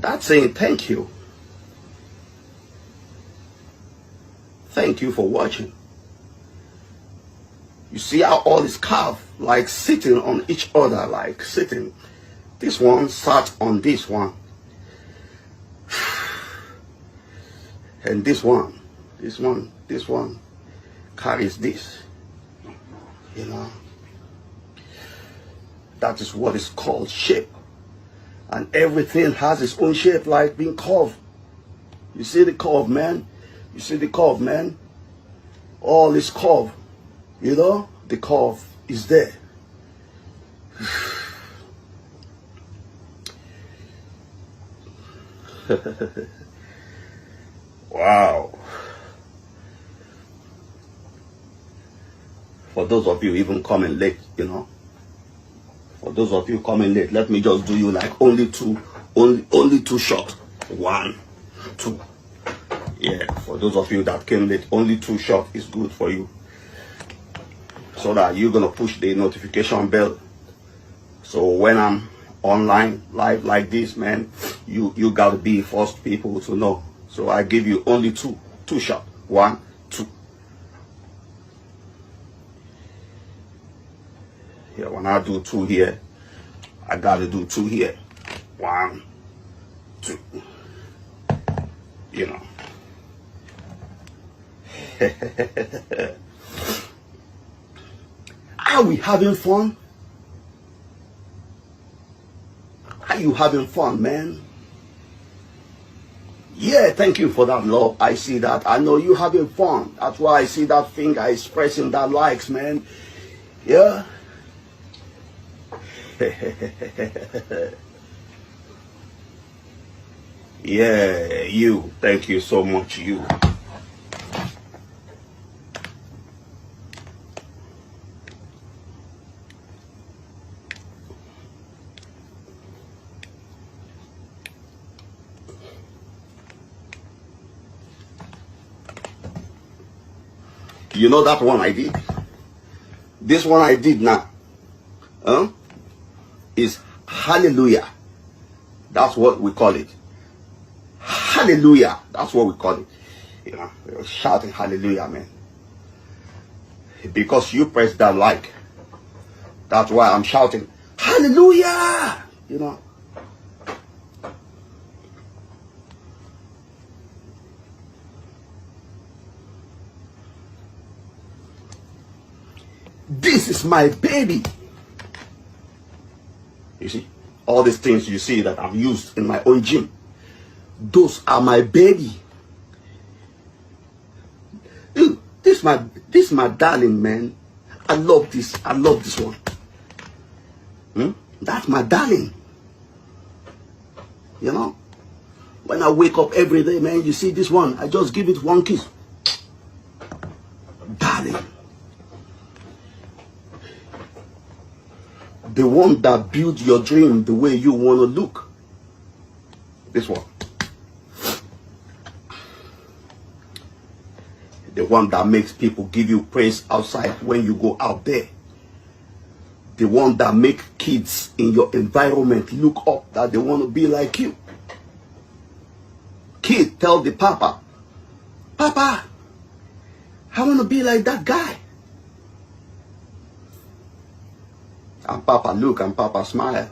That's saying thank you. Thank you for watching. You see how all is carved, like sitting on each other, like sitting. This one sat on this one. And this one carries this. You know. That is what is called shape. And everything has its own shape, like being curved. You see the curve, man? You see the curve, man? All is curve. You know? The curve is there. Wow. For those of you even coming late, you know. For those of you coming late, let me just do you like only two shots. 1, 2. Yeah, for those of you that came late, only 2 shots is good for you. So that you're gonna push the notification bell. So when I'm online live like this, man, you gotta be first people to know. So I give you only two shots. 1, 2. Yeah, when I do 2 here, I gotta do 2 here. 1, 2. You know. Are we having fun? Are you having fun, man? Yeah, thank you for that, love. I see that. I know you having fun. That's why I see that finger expressing that likes, man. Yeah. Yeah, you. Thank you so much, you. You know that one I did? This one I did now. Is hallelujah. That's what we call it. Hallelujah. That's what we call it. You know, shouting hallelujah, man. Because you press that like. That's why I'm shouting hallelujah. You know. This is my baby. You see, all these things you see that I've used in my own gym, those are my baby. Dude, this is my darling, man. I love this. I love this one. That's my darling. You know, when I wake up every day, man, you see this one, I just give it one kiss. Darling. The one that built your dream the way you want to look. This one. The one that makes people give you praise outside when you go out there. The one that makes kids in your environment look up that they want to be like you. Kid tell the papa, Papa, I want to be like that guy. And Papa look and Papa smile.